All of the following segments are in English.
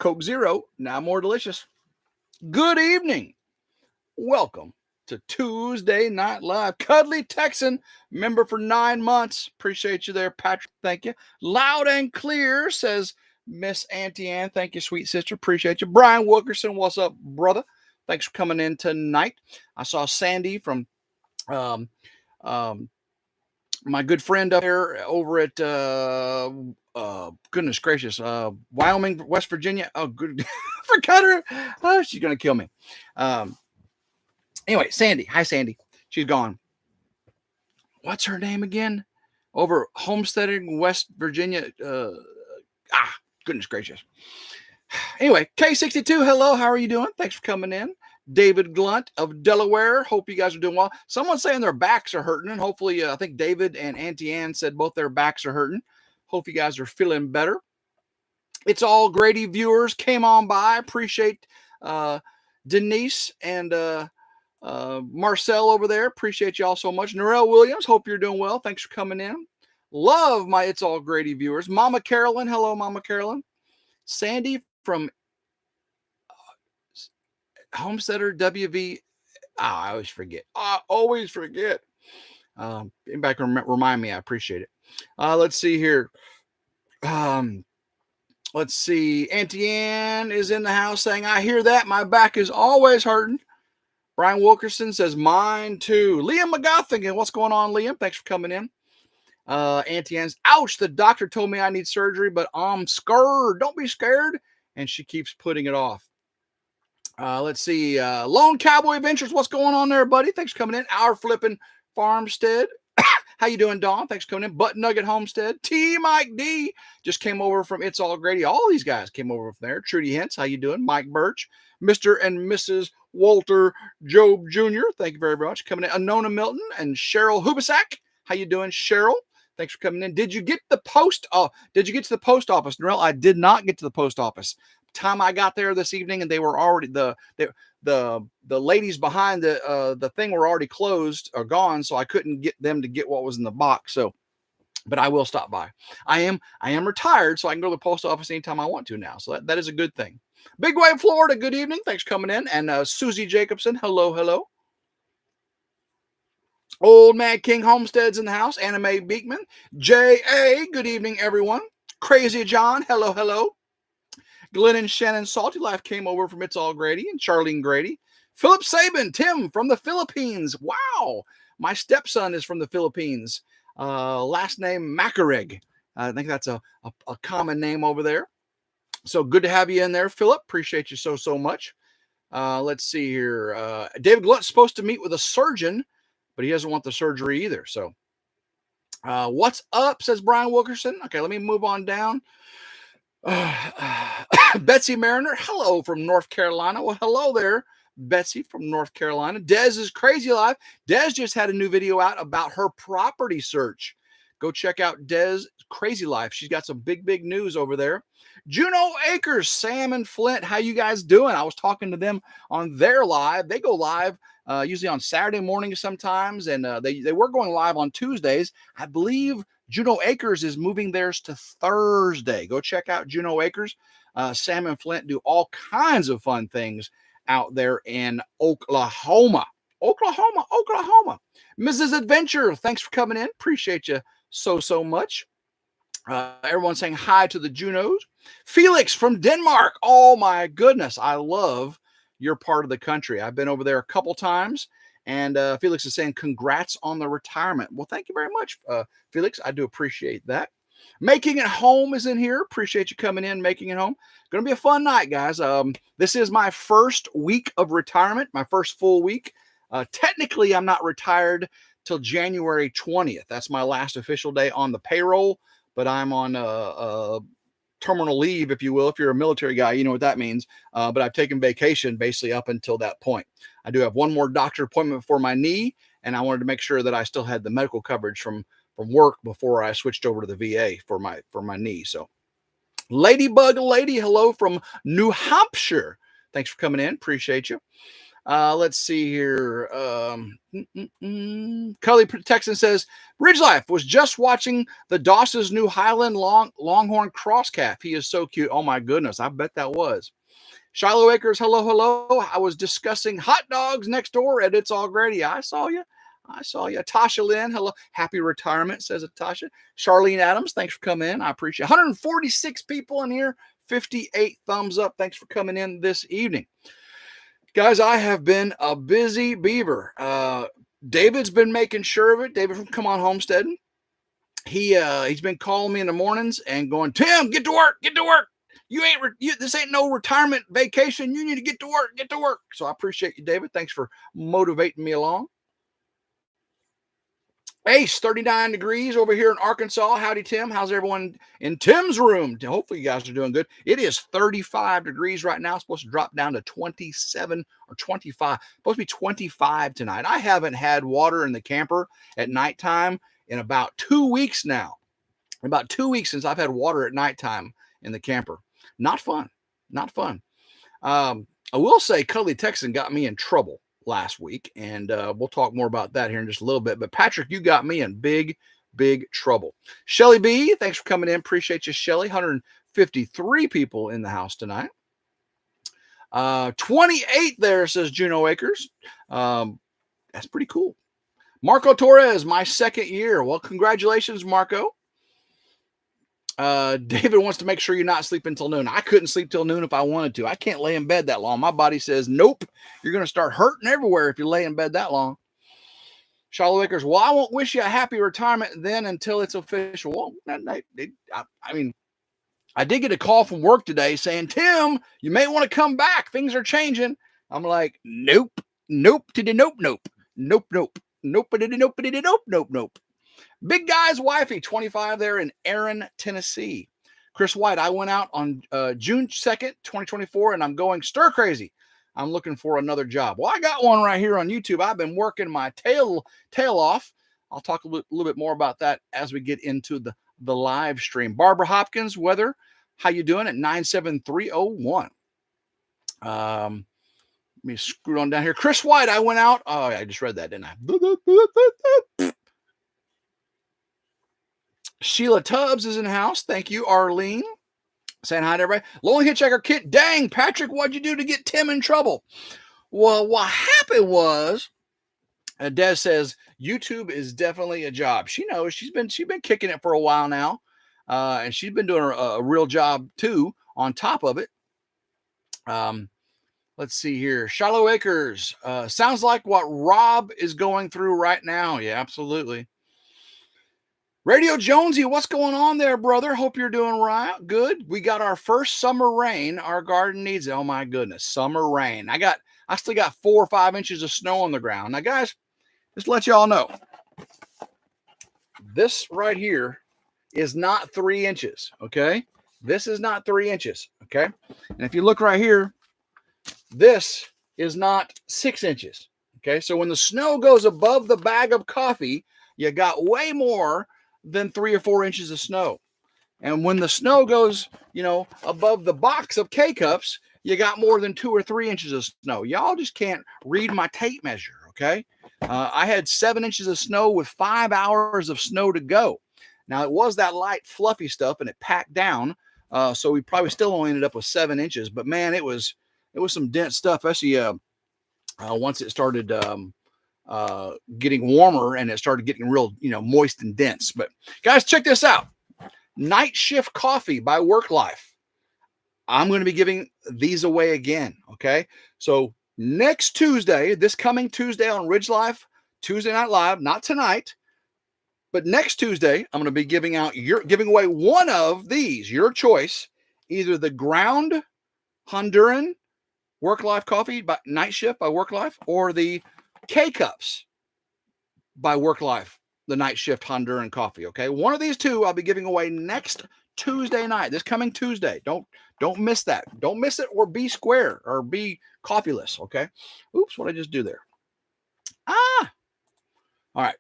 Coke Zero, now more delicious. Good evening. Welcome to Tuesday Night Live. Cuddly Texan, member for 9 months. Appreciate you there, Patrick. Thank you. Loud and clear, says Miss Auntie Ann. Thank you, sweet sister. Appreciate you. Brian Wilkerson, what's up, brother? Thanks for coming in tonight. I saw Sandy from my good friend up there over at goodness gracious, Wyoming, West Virginia. Oh, good. Forgot her. Oh, she's gonna kill me. Anyway, Sandy. Hi, Sandy. She's gone. What's her name again? Over Homestead in West Virginia. Goodness gracious. Anyway, K62. Hello. How are you doing? Thanks for coming in. David Glunt of Delaware. Hope you guys are doing well. Someone's saying their backs are hurting, and hopefully, I think David and Auntie Ann said both their backs are hurting. Hope you guys are feeling better. It's All Grady viewers came on by. Appreciate Denise and Marcel over there. Appreciate y'all so much. Norel Williams, hope you're doing well. Thanks for coming in. Love my It's All Grady viewers. Mama Carolyn. Hello, Mama Carolyn. Sandy from Homesteader WV. I always forget. Anybody can remind me, I appreciate it. Let's see here. Let's see. Auntie Ann is in the house saying, I hear that. My back is always hurting. Brian Wilkerson says, mine too. Liam McGothingen. What's going on, Liam? Thanks for coming in. Auntie Ann's, ouch, the doctor told me I need surgery, but I'm scared. Don't be scared. And she keeps putting it off. Let's see. Lone Cowboy Adventures. What's going on there, buddy? Thanks for coming in. Our Flipping Farmstead. How you doing, Dawn? Thanks for coming in. Butt Nugget Homestead. T. Mike D. Just came over from It's All Grady. All these guys came over from there. Trudy Hintz. How you doing? Mike Birch. Mr. and Mrs. Walter Job Jr. Thank you very much. Coming in. Anona Milton and Cheryl Hubasak. How you doing, Cheryl? Thanks for coming in. Did you get the post? Did you get to the post office, Norel? I did not get to the post office. Time I got there this evening, and they were already the ladies behind the thing were already closed or gone, so I couldn't get them to get what was in the box. So, but I will stop by. I am retired, so I can go to the post office anytime I want to now. So that is a good thing. Big Wave, Florida. Good evening. Thanks for coming in. And Susie Jacobson. Hello. Old Man King Homestead's in the house. Anime Beekman. J.A. Good evening, everyone. Crazy John. Hello. Glenn and Shannon Salty Life came over from It's All Grady and Charlene Grady. Philip Sabin, Tim from the Philippines. Wow. My stepson is from the Philippines. Last name Macareg. I think that's a common name over there. So good to have you in there, Philip. Appreciate you so much. Let's see here. David Glunt's supposed to meet with a surgeon, but he doesn't want the surgery either. So what's up, says Brian Wilkerson. Okay, let me move on down. Betsy Mariner, hello from North Carolina. Well, hello there, Betsy from North Carolina. Dez is Crazy Life. Dez just had a new video out about her property search. Go check out Dez Crazy Life. She's got some big news over there. Juno Acres, Sam and Flint, how you guys doing? I was talking to them on their live. They go live usually on Saturday mornings sometimes, and they were going live on Tuesdays. I believe Juno Acres is moving theirs to Thursday. Go check out Juno Acres. Sam and Flint do all kinds of fun things out there in Oklahoma. Mrs. Adventure, thanks for coming in. Appreciate you so much. Everyone's saying hi to the Junos. Felix from Denmark. Oh my goodness. I love your part of the country. I've been over there a couple times. And Felix is saying, congrats on the retirement. Well, thank you very much, Felix. I do appreciate that. Making It Home is in here. Appreciate you coming in, Making It Home. Going to be a fun night, guys. This is my first week of retirement, my first full week. Technically, I'm not retired till January 20th. That's my last official day on the payroll, but I'm on terminal leave, if you will. If you're a military guy, you know what that means. But I've taken vacation basically up until that point. I do have one more doctor appointment for my knee, and I wanted to make sure that I still had the medical coverage from work before I switched over to the VA for my knee. So Ladybug Lady, hello from New Hampshire. Thanks for coming in. Appreciate you. Let's see here. Cully Texan says, RidgeLife was just watching the Doss's new Highland Longhorn cross calf. He is so cute. Oh my goodness. I bet that was. Shiloh Acres, hello, hello. I was discussing hot dogs next door and it's already. I saw you. I saw you. Tasha Lynn, hello. Happy retirement, says Tasha. Charlene Adams, thanks for coming in. I appreciate it. 146 people in here, 58 thumbs up. Thanks for coming in this evening. Guys, I have been a busy beaver. David's been making sure of it. David from Come On Homestead. He's been calling me in the mornings and going, Tim, get to work, get to work. This ain't no retirement vacation. You need to get to work, get to work. So I appreciate you, David. Thanks for motivating me along. Ace, 39 degrees over here in Arkansas. Howdy, Tim. How's everyone in Tim's room? Hopefully you guys are doing good. It is 35 degrees right now. It's supposed to drop down to 27 or 25. It's supposed to be 25 tonight. I haven't had water in the camper at nighttime in about 2 weeks now. About 2 weeks since I've had water at nighttime in the camper. Not fun. Not fun. I will say Cully Texan got me in trouble last week, and we'll talk more about that here in just a little bit. But Patrick, you got me in big trouble. Shelly B, thanks for coming in. Appreciate you, Shelly. 153 people in the house tonight. 28 there, says Juno Acres. That's pretty cool. Marco Torres, my second year. Well, congratulations, Marco. David wants to make sure you're not sleeping till noon. I couldn't sleep till noon if I wanted to. I can't lay in bed that long. My body says, nope, you're going to start hurting everywhere if you lay in bed that long. Shiloh Acres, well, I won't wish you a happy retirement then until it's official. Well, I mean, I did get a call from work today saying, Tim, you may want to come back. Things are changing. I'm like, nope. Big Guy's Wifey, 25 there in Aaron, Tennessee. Chris White, I went out on June 2nd, 2024, and I'm going stir crazy. I'm looking for another job. Well, I got one right here on YouTube. I've been working my tail off. I'll talk a little bit more about that as we get into the live stream. Barbara Hopkins, weather, how you doing at 97301? Let me screw on down here. Chris White, I went out. Oh, I just read that, didn't I? Sheila Tubbs is in the house. Thank you, Arlene. Saying hi to everybody. Lonely Hitchhiker Kit. Dang, Patrick, what'd you do to get Tim in trouble? Well, what happened was, Des says, YouTube is definitely a job. She knows. She's been kicking it for a while now. And she's been doing a real job, too, on top of it. Let's see here. Shiloh Acres. Sounds like what Rob is going through right now. Yeah, absolutely. Radio Jonesy, what's going on there, brother? Hope you're doing right. Good. We got our first summer rain. Our garden needs it. Oh my goodness, summer rain. I still got 4 or 5 inches of snow on the ground. Now, guys, just to let y'all know, this right here is not 3 inches. Okay, this is not 3 inches. Okay, and if you look right here, this is not 6 inches. Okay, so when the snow goes above the bag of coffee, you got way more than 3 or 4 inches of snow. And when the snow goes, above the box of K-Cups, you got more than 2 or 3 inches of snow. Y'all just can't read my tape measure, okay? I had 7 inches of snow with 5 hours of snow to go. Now, it was that light, fluffy stuff, and it packed down, so we probably still only ended up with 7 inches. But, man, it was some dense stuff, especially once it started getting warmer and it started getting real, moist and dense. But guys, check this out. Night Shift Coffee by WorkLife. I'm going to be giving these away again. Okay. So next Tuesday, this coming Tuesday on RidgeLife, Tuesday Night Live, not tonight, but next Tuesday, I'm going to be giving away one of these, your choice, either the ground Honduran WorkLife coffee by Night Shift by WorkLife or the K-Cups by WorkLife, the Night Shift Honduran coffee. Okay, one of these two I'll be giving away next Tuesday night. This coming Tuesday. Don't miss that. Don't miss it, or be square or be coffeeless. Okay. Oops, what did I just do there? All right.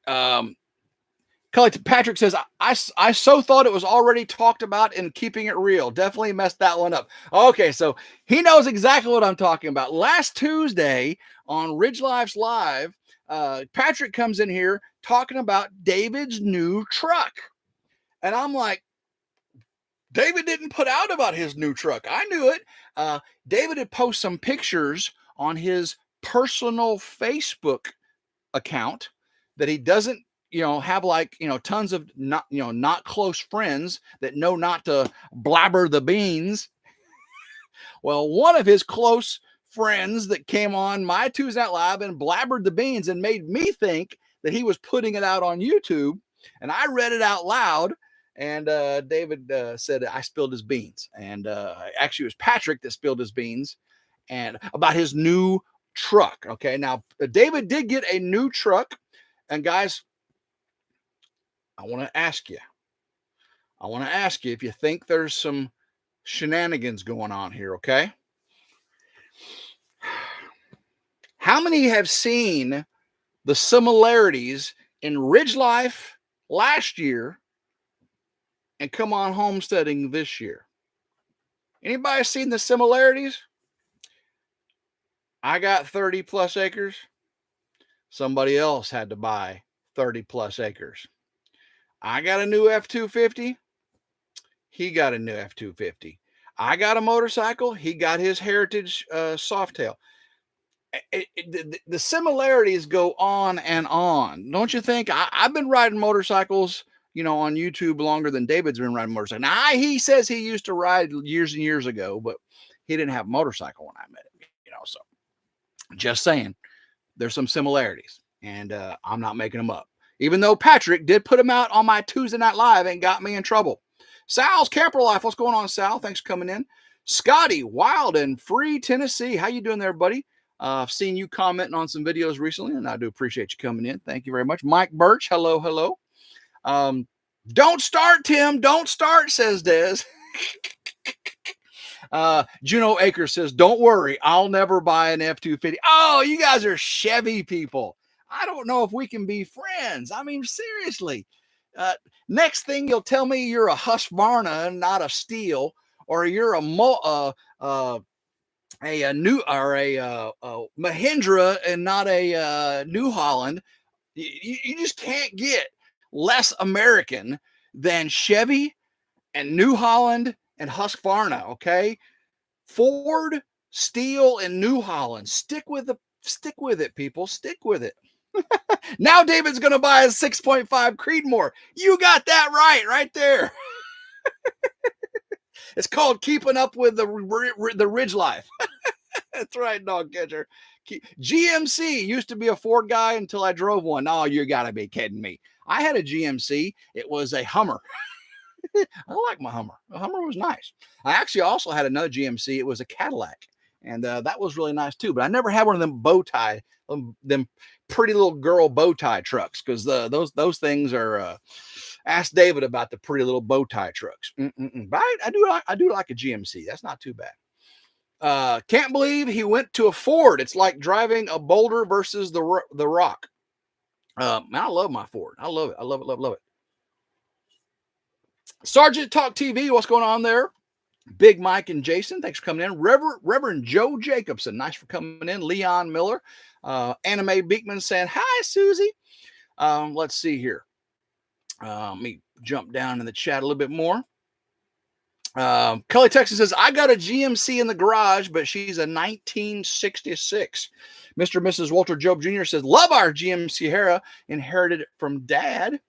Kelly Patrick says, I so thought it was already talked about in Keeping It Real. Definitely messed that one up. Okay, so he knows exactly what I'm talking about. Last Tuesday on Ridge Life's Live, Patrick comes in here talking about David's new truck. And I'm like, David didn't put out about his new truck. I knew it. David had posted some pictures on his personal Facebook account that he doesn't, have like, tons of not close friends that know not to blabber the beans. Well, one of his close friends that came on my Tuesday Night Live and blabbered the beans and made me think that he was putting it out on YouTube. And I read it out loud. And David said I spilled his beans. And actually, it was Patrick that spilled his beans and about his new truck. Okay, now David did get a new truck. And guys, I want to ask you if you think there's some shenanigans going on here. Okay, how many have seen the similarities in Ridge Life last year and come on homesteading this year? Anybody seen the similarities? I got 30 plus acres. Somebody else had to buy 30 plus acres. I got a new F-250. He got a new F-250. I got a motorcycle. He got his Heritage Softail. The similarities go on and on. Don't you think? I've been riding motorcycles, on YouTube longer than David's been riding motorcycles. Now, he says he used to ride years and years ago, but he didn't have a motorcycle when I met him, so just saying there's some similarities, and I'm not making them up. Even though Patrick did put them out on my Tuesday Night Live and got me in trouble. Sal's Camper Life. What's going on, Sal? Thanks for coming in. Scotty, Wild and Free, Tennessee. How you doing there, buddy? I've seen you commenting on some videos recently, and I do appreciate you coming in. Thank you very much. Mike Birch, hello, hello. Don't start, Tim. Don't start, says Des. Juno Akers says, don't worry, I'll never buy an F-250. Oh, you guys are Chevy people. I don't know if we can be friends. I mean, seriously. Next thing you'll tell me you're a Husqvarna, not a Steel, or you're a Mahindra and not a New Holland. You just can't get less American than Chevy and New Holland and Husqvarna. Okay, Ford, Steel, and New Holland. Stick with it, people. Stick with it. Now David's going to buy a 6.5 Creedmoor. You got that right there. It's called keeping up with the Ridge Life. That's right, dog catcher. GMC used to be a Ford guy until I drove one. Oh, you got to be kidding me. I had a GMC. It was a Hummer. I like my Hummer. The Hummer was nice. I actually also had another GMC. It was a Cadillac. And that was really nice too. But I never had one of them bow tie, them pretty little girl bow tie trucks, because those things are. Ask David about the pretty little bow tie trucks. But I do like a GMC. That's not too bad. Can't believe he went to a Ford. It's like driving a Boulder versus the Rock. Man, I love my Ford. I love it. I love it. Love it. Sergeant Talk TV. What's going on there? Big Mike and Jason, thanks for coming in. Reverend Joe Jacobson, nice for coming in. Leon Miller, Anime Beekman saying, hi, Susie. Let's see here. Let me jump down in the chat a little bit more. Kelly Texas says, I got a GMC in the garage, but she's a 1966. Mr. and Mrs. Walter Job Jr. says, love our GMC Hera, inherited it from dad.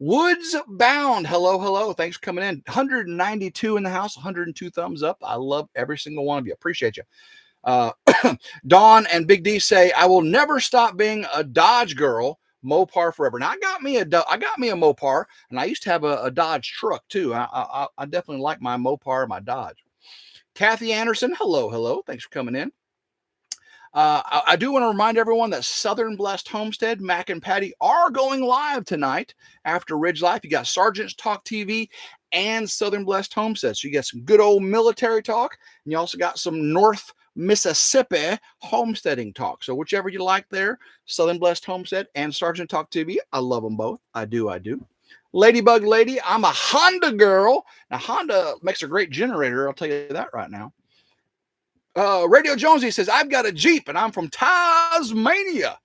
Woods Bound, hello. Thanks for coming in. 192 in the house, 102 thumbs up. I love every single one of you. Appreciate you. Dawn and Big D say, I will never stop being a Dodge girl. Mopar forever. Now I got me a Mopar, and I used to have a Dodge truck too. I definitely like my Mopar, my Dodge. Kathy Anderson, hello. Thanks for coming in. I do want to remind everyone that Southern Blessed Homestead, Mac and Patty, are going live tonight after Ridge Life. You got Sergeant's Talk TV and Southern Blessed Homestead. So you got some good old military talk, and you also got some North Mississippi homesteading talk. So whichever you like there, Southern Blessed Homestead and Sergeant Talk TV. I love them both. I do. Ladybug Lady, I'm a Honda girl. Now, Honda makes a great generator. I'll tell you that right now. Radio Jonesy says, I've got a Jeep and I'm from Tasmania.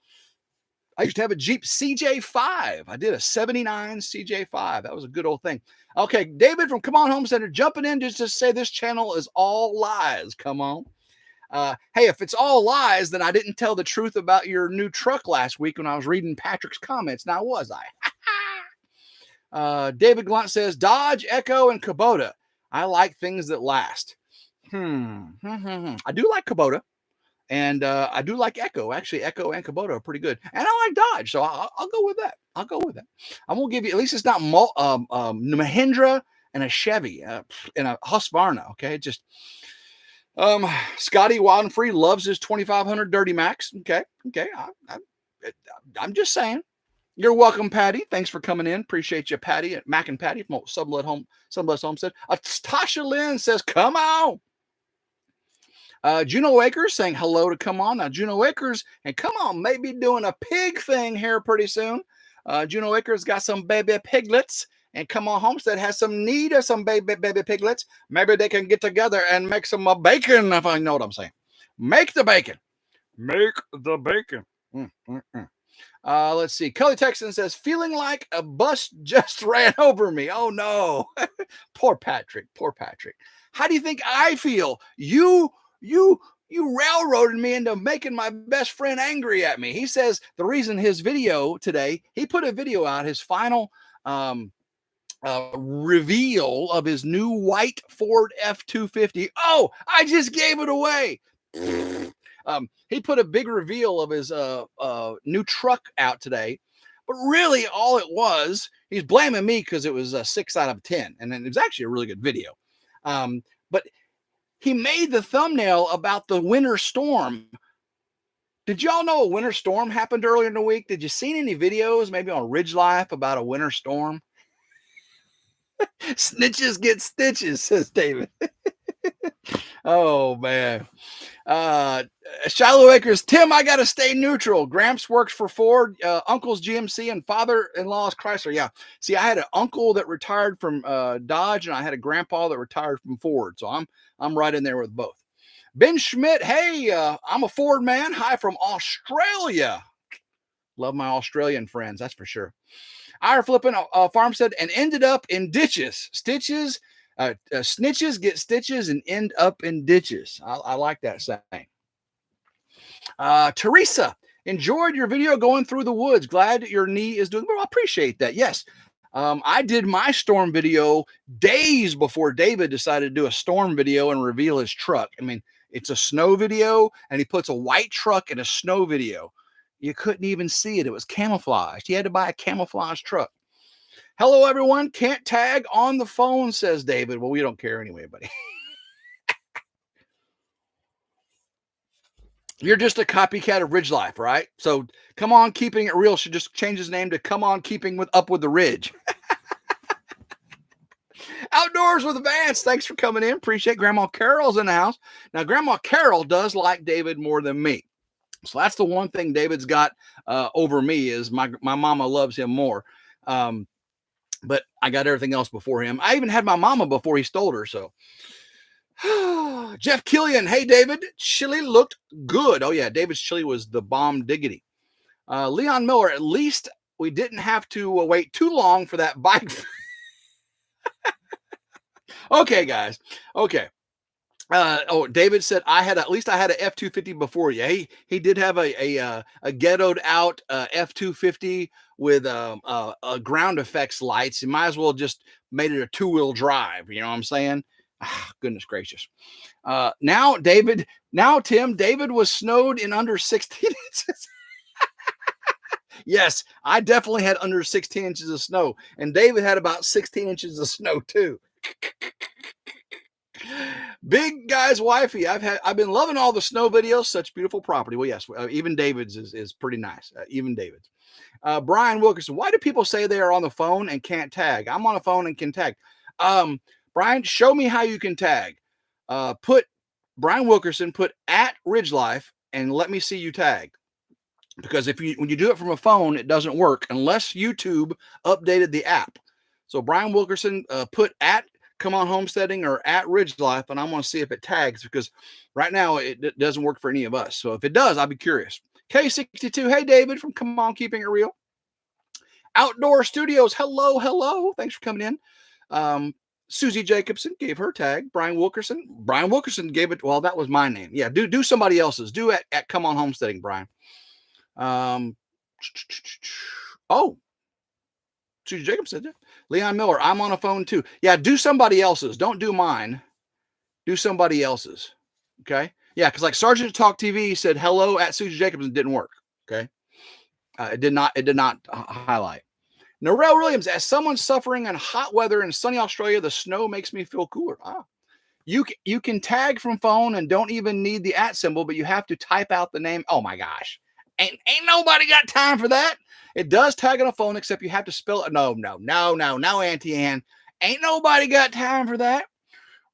I used to have a Jeep CJ5. I did a 79 CJ5. That was a good old thing. Okay, David from Come On Homestead jumping in just to say this channel is all lies. Come on. Hey, if it's all lies, then I didn't tell the truth about your new truck last week when I was reading Patrick's comments. Now, was I? David Glunt says, Dodge, Echo, and Kubota. I like things that last. I do like Kubota. And I do like Echo. Actually, Echo and Kubota are pretty good. And I like Dodge, so I'll go with that. I'll go with that. I'm going to give you, at least it's not Mahindra and a Chevy and a Husqvarna, okay? Just, Scotty Wild and Free loves his 2500 Dirty Max. Okay. I'm just saying. You're welcome, Patty. Thanks for coming in. Appreciate you, Patty, Mac and Patty from Sublet Homestead. Tasha Lynn says, come on. Juno Akers saying hello to Come On. Now, Juno Akers and Come On may be doing a pig thing here pretty soon. Juno Akers got some baby piglets, and Come On Homestead has some need of some baby piglets. Maybe they can get together and make some bacon, if I know what I'm saying. Make the bacon. Make the bacon. Let's see. Kelly Texan says, feeling like a bus just ran over me. Oh, no. Poor Patrick. How do you think I feel? You railroaded me into making my best friend angry at me. He says the reason his video today, he put a video out, his final reveal of his new white Ford F-250. Oh, I just gave it away. He put a big reveal of his new truck out today, but really all it was, he's blaming me because it was a 6 out of 10, and then it was actually a really good video. But he made the thumbnail about the winter storm. Did y'all know a winter storm happened earlier in the week? Did you see any videos maybe on RidgeLife about a winter storm? Snitches get stitches, says David. Oh, man. Shiloh Acres, Tim, I got to stay neutral. Gramps works for Ford, uncle's GMC, and father-in-law's Chrysler. Yeah. See, I had an uncle that retired from Dodge, and I had a grandpa that retired from Ford. So I'm right in there with both. Ben Schmidt, hey, I'm a Ford man. Hi from Australia. Love my Australian friends, that's for sure. I flipping farmstead and ended up in ditches. Stitches, snitches get stitches and end up in ditches. I like that saying. Teresa, enjoyed your video going through the woods. Glad your knee is doing well. I appreciate that. Yes. I did my storm video days before David decided to do a storm video and reveal his truck. I mean, it's a snow video, and he puts a white truck in a snow video. You couldn't even see it. It was camouflaged. He had to buy a camouflage truck. Hello, everyone. Can't tag on the phone, says David. Well, we don't care anyway, buddy. You're just a copycat of RidgeLife, right? So Come On Keeping It Real should just change his name to Come On Keeping Up with the Ridge. Outdoors with Vance, thanks for coming in. Appreciate Grandma Carol's in the house. Now, Grandma Carol does like David more than me. So that's the one thing David's got over me is my mama loves him more. But I got everything else before him. I even had my mama before he stole her. So Jeff Killian, hey, David, chili looked good. Oh, yeah, David's chili was the bomb diggity. Leon Miller, at least we didn't have to wait too long for that bike. Okay, guys. Okay. David said I had at an F-250 before you. He did have a ghettoed out F-250 with ground effects lights. You might as well just made it a 2-wheel drive. You know what I'm saying? Goodness gracious. Tim, David was snowed in under 16 inches. Yes, I definitely had under 16 inches of snow, and David had about 16 inches of snow too. Big guy's wifey. I've been loving all the snow videos. Such beautiful property. Well, yes, even David's is pretty nice. Even David's. Brian Wilkerson. Why do people say they are on the phone and can't tag? I'm on the phone and can tag. Brian, show me how you can tag. Put Brian Wilkerson. Put at RidgeLife and let me see you tag. Because when you do it from a phone, it doesn't work unless YouTube updated the app. So Brian Wilkerson, put at Come On Homesteading or at RidgeLife, and I'm going to see if it tags, because right now it doesn't work for any of us. So if it does, I'll be curious. K62, hey David from Come On Keeping It Real. Outdoor Studios, hello, hello. Thanks for coming in. Susie Jacobson gave her tag. Brian Wilkerson gave it. Well, that was my name. Yeah, do somebody else's. Do at Come On Homesteading, Brian. Oh, Susie Jacobson did. Leon Miller, I'm on a phone too. Yeah, do somebody else's. Don't do mine. Do somebody else's. Okay. Yeah, because like Sergeant Talk TV said hello at Susie Jacobson didn't work. Okay. It did not highlight. Narelle Williams, as someone suffering in hot weather in sunny Australia, the snow makes me feel cooler. You can tag from phone and don't even need the at symbol, but you have to type out the name. Oh my gosh. Ain't nobody got time for that. It does tag on a phone, except you have to spell it. No, Auntie Ann. Ain't nobody got time for that.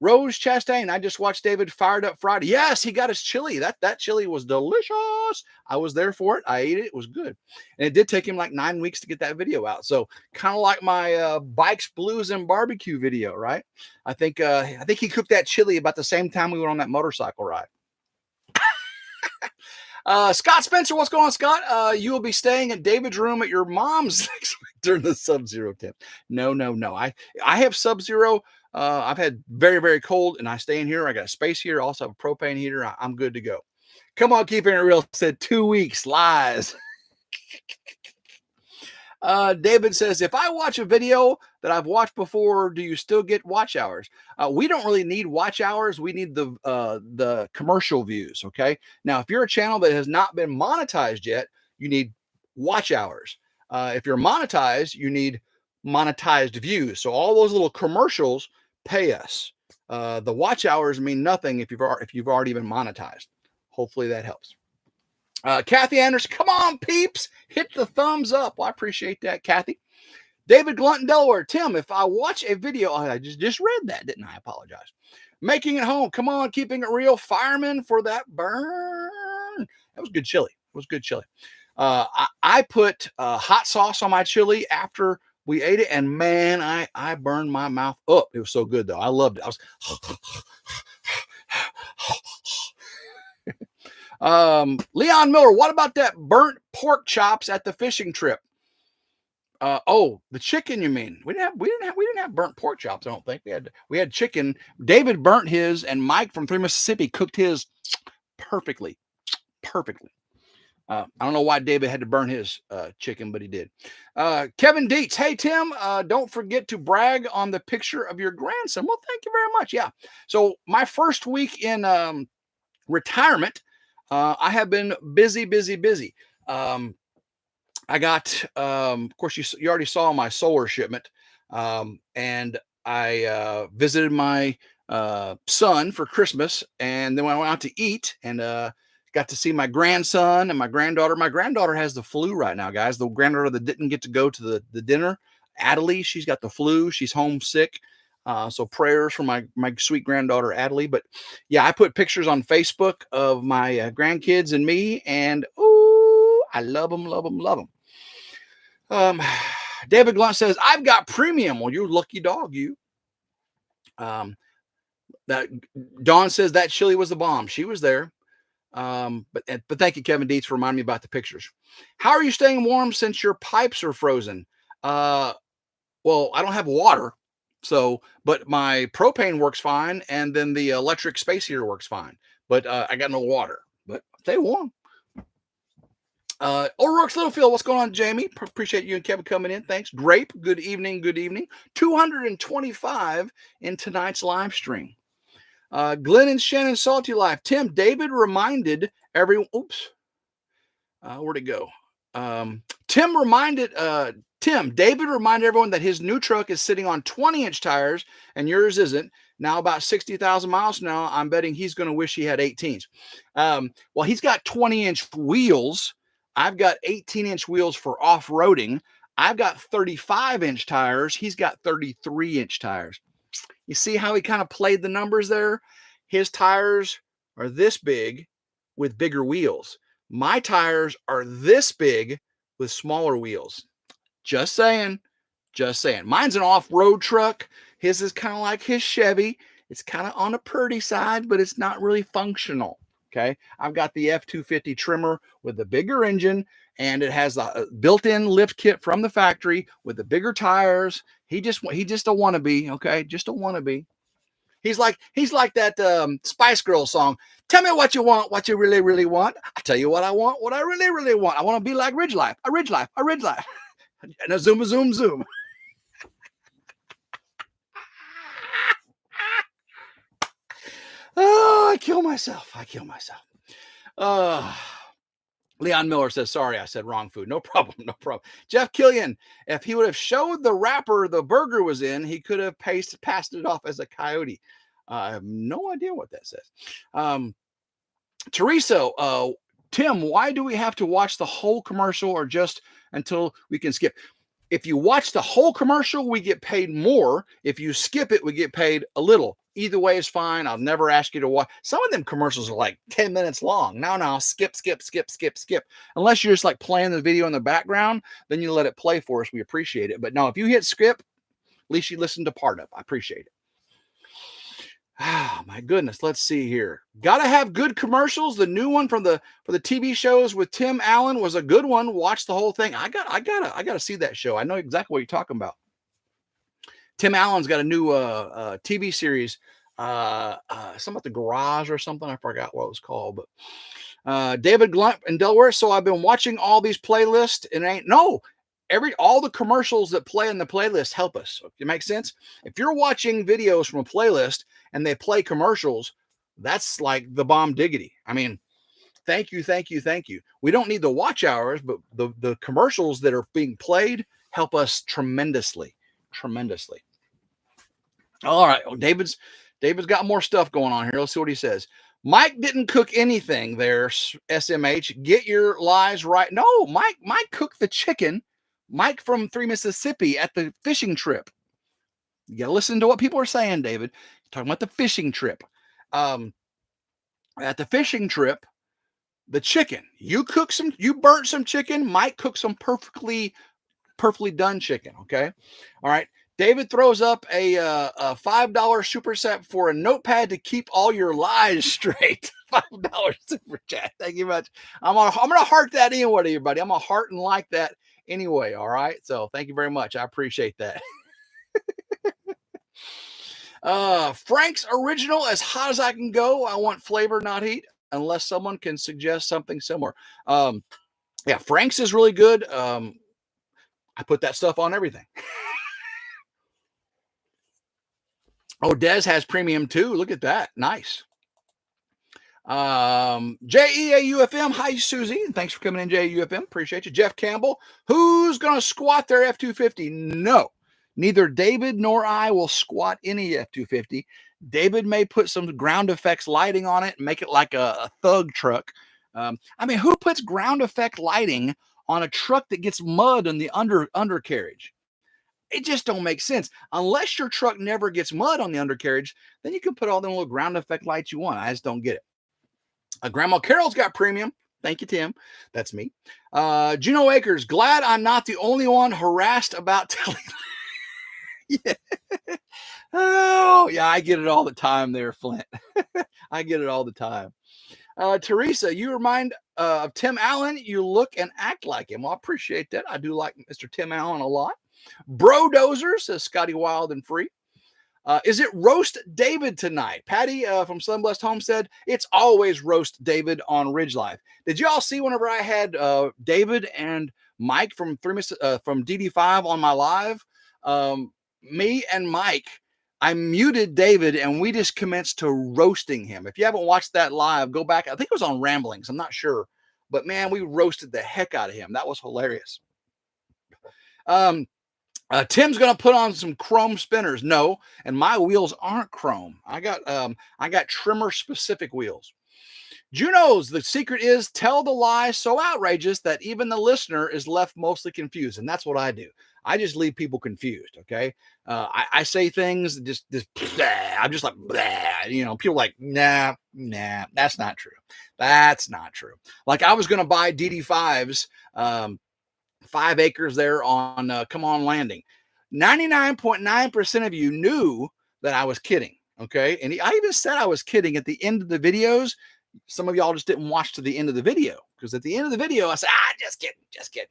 Rose Chastain, I just watched David Fired Up Friday. Yes, he got his chili. That chili was delicious. I was there for it. I ate it. It was good. And it did take him like 9 weeks to get that video out. So kind of like my Bikes, Blues, and Barbecue video, right? I think he cooked that chili about the same time we went on that motorcycle ride. Scott Spencer, what's going on, Scott? You will be staying in David's room at your mom's next week during the Sub-Zero temp. No. I have Sub-Zero. I've had very, very cold, and I stay in here. I got a space heater. I also have a propane heater. I'm good to go. Come on, Keeping It Real said 2 weeks. Lies. David says, if I watch a video that I've watched before, do you still get watch hours? We don't really need watch hours. We need the commercial views. Okay. Now, if you're a channel that has not been monetized yet, you need watch hours. If you're monetized, you need monetized views. So all those little commercials pay us. The watch hours mean nothing if you've already been monetized. Hopefully that helps. Kathy Anderson, come on, peeps. Hit the thumbs up. Well, I appreciate that, Kathy. David Glunt in Delaware. Tim, if I watch a video, I just read that, didn't I? I apologize. Making it home. Come on, Keeping It Real. Fireman for that burn. That was good chili. It was good chili. I put hot sauce on my chili after we ate it, and man, I burned my mouth up. It was so good, though. I loved it. I was Leon Miller, what about that burnt pork chops at the fishing trip? Oh, the chicken, you mean? We didn't have burnt pork chops, I don't think. We had chicken. David burnt his, and Mike from 3 Mississippi cooked his perfectly. I don't know why David had to burn his chicken, but he did. Kevin Dietz, hey Tim, don't forget to brag on the picture of your grandson. Well, thank you very much. Yeah. So my first week in retirement, I have been busy. I got, of course, you already saw my solar shipment, and I visited my son for Christmas, and then when I went out to eat and got to see my grandson and my granddaughter. My granddaughter has the flu right now, guys. The granddaughter that didn't get to go to the dinner, Adelie, she's got the flu. She's homesick. So prayers for my sweet granddaughter, Adelie. But yeah, I put pictures on Facebook of my grandkids and me, and ooh, I love them. David Glunt says, I've got premium. Well, you lucky dog, you. That Dawn says that chili was the bomb. She was there. But thank you, Kevin Dietz, for reminding me about the pictures. How are you staying warm since your pipes are frozen? Well, I don't have water. So, but my propane works fine, and then the electric space heater works fine. But I got no water. But stay warm. O'Rourke's Littlefield, what's going on, Jamie? Appreciate you and Kevin coming in. Thanks. Grape, good evening. 225 in tonight's live stream. Glenn and Shannon, Salty Life. Tim, David reminded everyone. Oops. Where'd it go? David reminded everyone that his new truck is sitting on 20-inch tires and yours isn't. Now about 60,000 miles from now, I'm betting he's going to wish he had 18s. Well, he's got 20-inch wheels. I've got 18-inch wheels for off-roading. I've got 35-inch tires. He's got 33-inch tires. You see how he kind of played the numbers there? His tires are this big with bigger wheels. My tires are this big with smaller wheels. Just saying. Just saying. Mine's an off-road truck. His is kind of like his Chevy. It's kind of on the pretty side, but it's not really functional. Okay. I've got the F-250 trimmer with the bigger engine, and it has a built-in lift kit from the factory with the bigger tires. He just a wannabe. Okay. Just a wannabe. He's like that Spice Girls song. Tell me what you want, what you really, really want. I tell you what I want, what I really, really want. I want to be like RidgeLife, a RidgeLife, a RidgeLife. And a zoom, zoom, zoom. Oh, I kill myself. Leon Miller says, sorry, I said wrong food. No problem. No problem. Jeff Killian, if he would have showed the wrapper the burger was in, he could have passed it off as a coyote. I have no idea what that says. Teresa, Tim, why do we have to watch the whole commercial or just until we can skip? If you watch the whole commercial, we get paid more. If you skip it, we get paid a little. Either way is fine. I'll never ask you to watch. Some of them commercials are like 10 minutes long. No, skip. Unless you're just like playing the video in the background, then you let it play for us. We appreciate it. But no, if you hit skip, at least you listen to part of it. I appreciate it. Oh my goodness. Let's see here. Gotta have good commercials. The new one for the TV shows with Tim Allen was a good one. Watch the whole thing. I gotta see that show. I know exactly what you're talking about. Tim Allen's got a new TV series, something about the garage or something. I forgot what it was called, but David Glunt in Delaware. So I've been watching all these playlists, and all the commercials that play in the playlist help us. It makes sense. If you're watching videos from a playlist and they play commercials, that's like the bomb diggity. I mean, thank you. We don't need the watch hours, but the commercials that are being played help us tremendously. All right. Well, David's got more stuff going on here. Let's see what he says. Mike didn't cook anything there, SMH. Get your lies right. No, Mike cooked the chicken. Mike from 3 Mississippi at the fishing trip. You got to listen to what people are saying, David. Talking about the fishing trip. At the fishing trip, the chicken. You burnt some chicken. Mike cooked some perfectly done chicken. Okay. All right. David throws up a $5 superset for a notepad to keep all your lies straight. $5 super chat. Thank you much. I'm gonna heart that anyway, everybody. I'm gonna heart and like that anyway. All right. So thank you very much. I appreciate that. Frank's original, as hot as I can go. I want flavor, not heat, unless someone can suggest something similar. Yeah, Frank's is really good. I put that stuff on everything. Oh, Des has premium too. Look at that. Nice. JEAUFM. Hi, Susie. And thanks for coming in, JEAUFM. Appreciate you. Jeff Campbell. Who's going to squat their F-250? No. Neither David nor I will squat any F-250. David may put some ground effects lighting on it and make it like a thug truck. I mean, who puts ground effect lighting on a truck that gets mud in the undercarriage? It just don't make sense. Unless your truck never gets mud on the undercarriage, then you can put all the little ground effect lights you want. I just don't get it. Grandma Carol's got premium. Thank you, Tim. That's me. Juno Akers, glad I'm not the only one harassed about telling. Yeah. Oh, yeah, I get it all the time there, Flint. I get it all the time. Teresa, you remind of Tim Allen. You look and act like him. Well, I appreciate that. I do like Mr. Tim Allen a lot. Bro Dozer, says Scotty Wild and Free. Is it Roast David tonight? Patty from Sunblessed Homestead. It's always Roast David on RidgeLife. Did you all see whenever I had David and Mike from DD5 on my live? Me and Mike, I muted David and we just commenced to roasting him. If you haven't watched that live, go back. I think it was on Ramblings. I'm not sure. But man, we roasted the heck out of him. That was hilarious. Tim's gonna put on some chrome spinners. No, and my wheels aren't chrome. I got trimmer specific wheels. Juno's, the secret is tell the lie so outrageous that even the listener is left mostly confused. And that's what I do. I just leave people confused. Okay. I say things just blah, I'm just like, blah, people like, nah, that's not true. That's not true. Like I was going to buy DD5s, 5 acres there on Come On Landing. 99.9% of you knew that I was kidding. Okay. And I even said I was kidding at the end of the videos. Some of y'all just didn't watch to the end of the video, because at the end of the video, I said, just kidding, just kidding.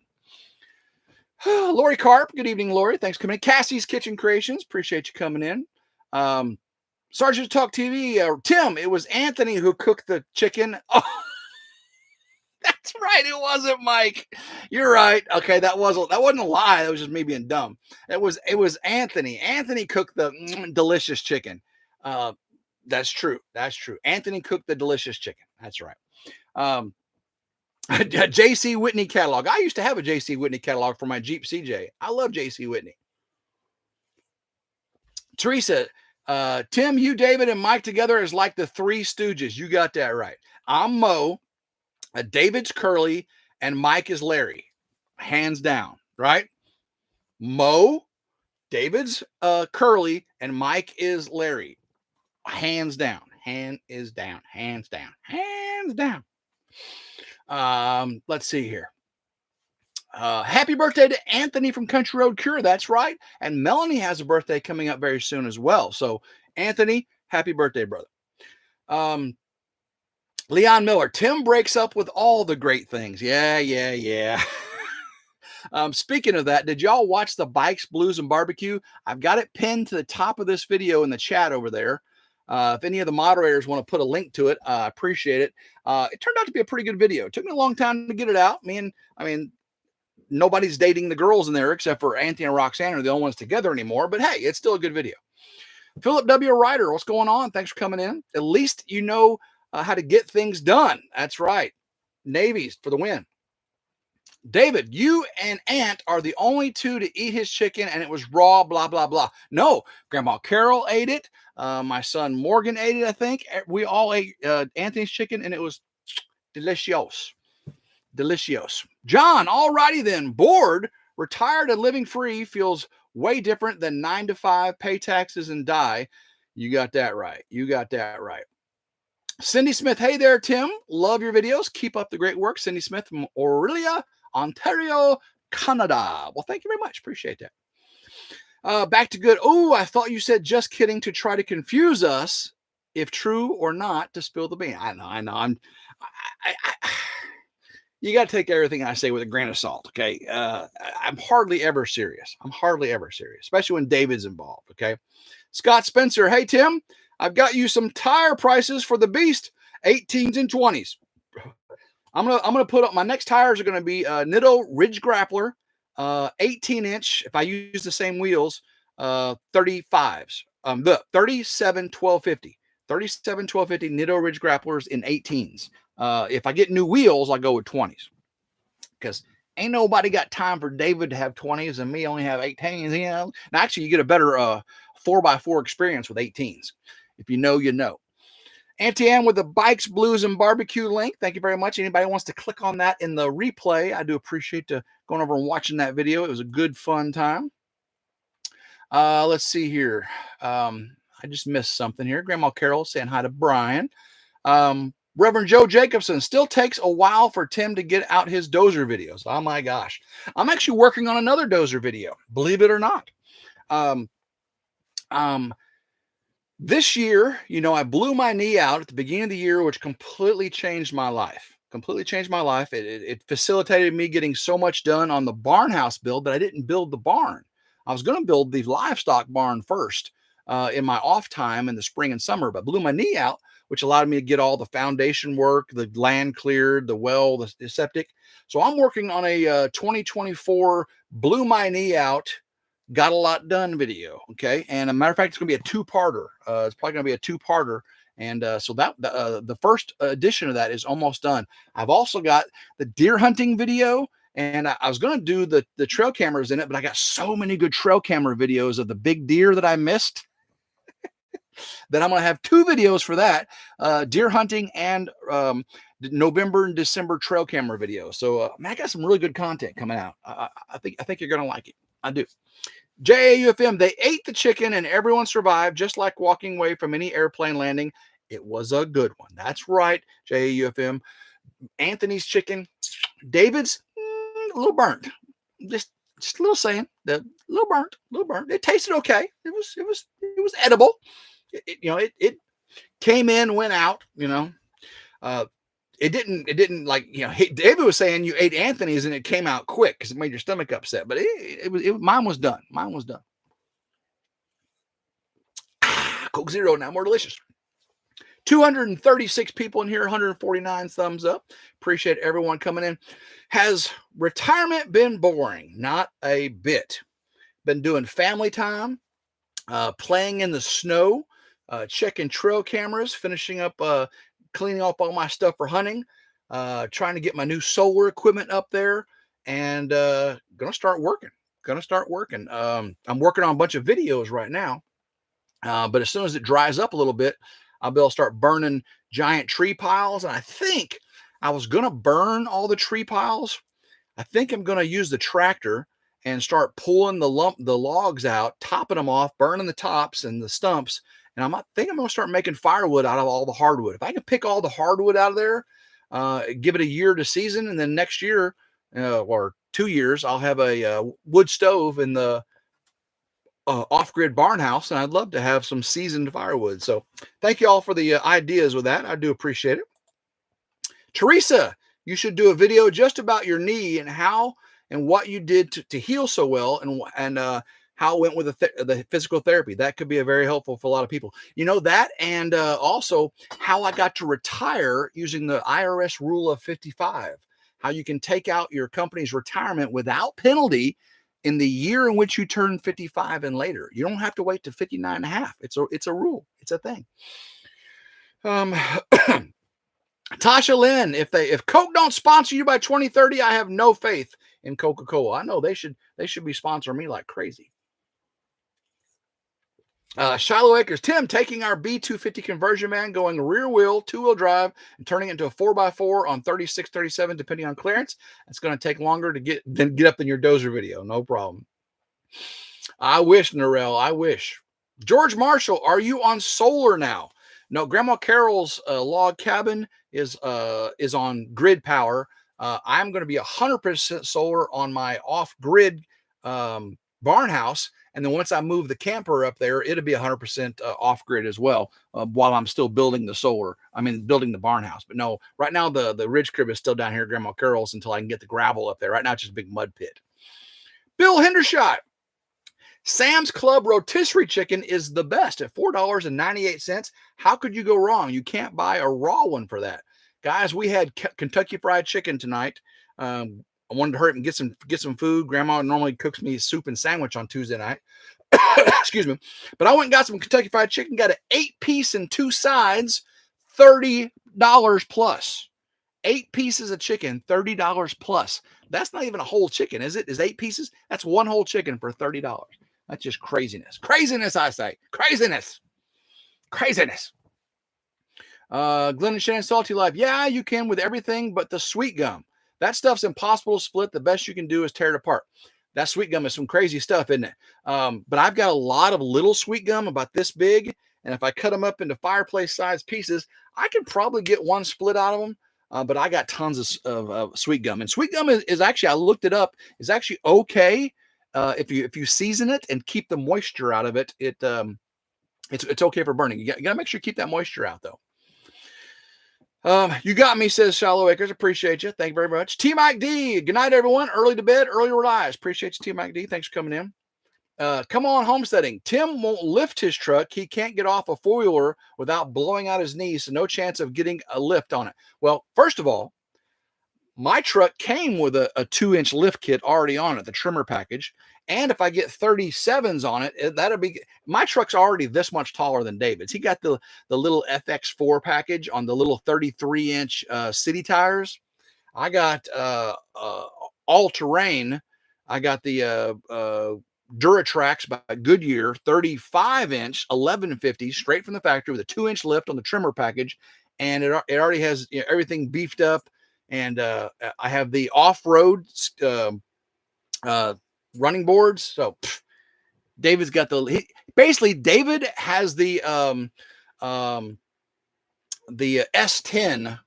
Lori Carp, good evening, Lori. Thanks for coming in. Cassie's Kitchen Creations, appreciate you coming in. Sergeant Talk TV, Tim, it was Anthony who cooked the chicken. Oh, that's right, it wasn't Mike. You're right. Okay, that wasn't a lie. That was just me being dumb. It was Anthony. Anthony cooked the delicious chicken. That's true. That's true. Anthony cooked the delicious chicken. That's right. JC Whitney catalog. I used to have a JC Whitney catalog for my Jeep CJ. I love JC Whitney. Teresa, Tim, you, David, and Mike together is like the Three Stooges. You got that right. I'm Mo, David's Curly, and Mike is Larry. Hands down, right? Mo, David's Curly, and Mike is Larry. Hands down. Hand is down. Hands down. Hands down. Let's see here. Happy birthday to Anthony from Country Road Cure. That's right. And Melanie has a birthday coming up very soon as well. So Anthony, happy birthday, brother. Leon Miller, Tim breaks up with all the great things. Yeah. Speaking of that, did y'all watch the Bikes, Blues, and Barbecue? I've got it pinned to the top of this video in the chat over there. If any of the moderators want to put a link to it, I appreciate it. It turned out to be a pretty good video. It took me a long time to get it out. Nobody's dating the girls in there except for Anthony and Roxanne are the only ones together anymore. But hey, it's still a good video. Philip W. Ryder, what's going on? Thanks for coming in. At least you know how to get things done. That's right. Navy's for the win. David, you and Aunt are the only two to eat his chicken, and it was raw, blah, blah, blah. No, Grandma Carol ate it. My son Morgan ate it, I think. We all ate Anthony's chicken, and it was delicious. Delicious. John, all righty then. Bored, retired, and living free feels way different than 9 to 5, pay taxes, and die. You got that right. You got that right. Cindy Smith, hey there, Tim. Love your videos. Keep up the great work. Cindy Smith from Aurelia, Ontario, Canada. Well, thank you very much. Appreciate that. Back to good. Oh, I thought you said just kidding to try to confuse us, if true or not, to spill the bean. I know. You got to take everything I say with a grain of salt, okay? I'm hardly ever serious. Especially when David's involved, okay? Scott Spencer, hey, Tim, I've got you some tire prices for the Beast, 18s and 20s. I'm gonna put up my next tires are gonna be Nitto Ridge Grappler, 18-inch. If I use the same wheels, 35s. The 37 1250, 37 1250 Nitto Ridge Grapplers in 18s. If I get new wheels, I'll go with 20s, because ain't nobody got time for David to have 20s and me only have 18s. You know, now actually you get a better 4x4 experience with 18s. If you know, you know. Auntie Ann with the Bikes, Blues, and Barbecue link. Thank you very much. Anybody wants to click on that in the replay, I do appreciate going over and watching that video. It was a good, fun time. Let's see here. I just missed something here. Grandma Carol saying hi to Brian. Reverend Joe Jacobson, still takes a while for Tim to get out his dozer videos. Oh my gosh. I'm actually working on another dozer video, believe it or not. This year, I blew my knee out at the beginning of the year, which completely changed my life. It facilitated me getting so much done on the barn house build that I didn't build the barn. I was going to build the livestock barn first in my off time in the spring and summer, but blew my knee out, which allowed me to get all the foundation work, the land cleared, the well, the septic. So I'm working on a 2024 blew my knee out, got a lot done video. Okay. And a matter of fact, it's going to be a two-parter. It's probably going to be a two-parter. And so that the first edition of that is almost done. I've also got the deer hunting video, and I was going to do the trail cameras in it, but I got so many good trail camera videos of the big deer that I missed that I'm going to have two videos for that, deer hunting and November and December trail camera videos. So man, I got some really good content coming out. I think you're going to like it. I do. JAUFM, they ate the chicken and everyone survived, just like walking away from any airplane landing. It was a good one. That's right, Anthony's chicken. David's a little burnt. Just just a little saying, a little burnt. It tasted okay. It was edible. It came in, went out. It didn't like, David was saying you ate Anthony's and it came out quick because it made your stomach upset. But mine was done. Coke Zero, now more delicious. 236 people in here, 149 thumbs up. Appreciate everyone coming in. Has retirement been boring? Not a bit. Been doing family time, playing in the snow, checking trail cameras, finishing up, cleaning up all my stuff for hunting, trying to get my new solar equipment up there, and gonna start working. I'm working on a bunch of videos right now, but as soon as it dries up a little bit, I'll be able to start burning giant tree piles. And I think I was gonna burn all the tree piles. I think I'm gonna use the tractor and start pulling the logs out, topping them off, burning the tops and the stumps. And I think I'm going to start making firewood out of all the hardwood. If I can pick all the hardwood out of there, give it a year to season, and then next year or 2 years, I'll have a wood stove in the off-grid barn house, and I'd love to have some seasoned firewood. So thank you all for the ideas with that. I do appreciate it. Teresa, you should do a video just about your knee and how and what you did to heal so well, and how it went with the physical therapy. That could be very helpful for a lot of people. That, and also how I got to retire using the IRS rule of 55. How you can take out your company's retirement without penalty in the year in which you turn 55 and later. You don't have to wait to 59 and a half. It's a rule. It's a thing. Tasha Lynn, if Coke don't sponsor you by 2030, I have no faith in Coca-Cola. I know they should be sponsoring me like crazy. Shiloh Acres, Tim, taking our B250 conversion man, going rear wheel, 2-wheel drive, and turning it into a 4x4 on 36, 37, depending on clearance. It's going to take longer to get up than your dozer video. No problem. I wish, Narelle. I wish. George Marshall, are you on solar now? No, Grandma Carol's log cabin is on grid power. I'm going to be 100% solar on my off-grid barn house. And then once I move the camper up there, it'll be 100% off-grid as well, while I'm still building building the barn house. But no, right now the ridge crib is still down here at Grandma Carol's until I can get the gravel up there. Right now it's just a big mud pit. Bill Hendershot, Sam's Club rotisserie chicken is the best at $4.98. How could you go wrong? You can't buy a raw one for that. Guys, we had Kentucky Fried Chicken tonight. I wanted to hurry up and get some food. Grandma normally cooks me soup and sandwich on Tuesday night. Excuse me. But I went and got some Kentucky Fried Chicken, got an 8-piece and 2 sides, $30 plus. 8 pieces of chicken, $30 plus. That's not even a whole chicken, is it? Is 8 pieces? That's one whole chicken for $30. That's just craziness. Craziness, I say. Craziness. Glenn and Shannon, Salty Life. Yeah, you can with everything but the sweet gum. That stuff's impossible to split. The best you can do is tear it apart. That sweet gum is some crazy stuff, isn't it? But I've got a lot of little sweet gum about this big. And if I cut them up into fireplace-sized pieces, I can probably get one split out of them. But I got tons of sweet gum. And sweet gum is actually, I looked it up, is actually okay. If you season it and keep the moisture out of it, it's okay for burning. You got to make sure you keep that moisture out, though. You got me, says Shallow Acres. Appreciate you. Thank you very much. T Mike D. Good night, everyone. Early to bed, early to rise. Appreciate you, T Mike D. Thanks for coming in. Come on, homesteading. Tim won't lift his truck. He can't get off a 4-wheeler without blowing out his knees, so no chance of getting a lift on it. Well, first of all, my truck came with a 2-inch lift kit already on it, the trimmer package. And if I get 37s on it, that'll be, my truck's already this much taller than David's. He got the little FX4 package on the little 33-inch city tires. I got all terrain. I got the Duratrax by Goodyear 35-inch 1150 straight from the factory with a 2-inch lift on the trimmer package. And it already has everything beefed up. And I have the off-road running boards. So David's got basically David has the S10,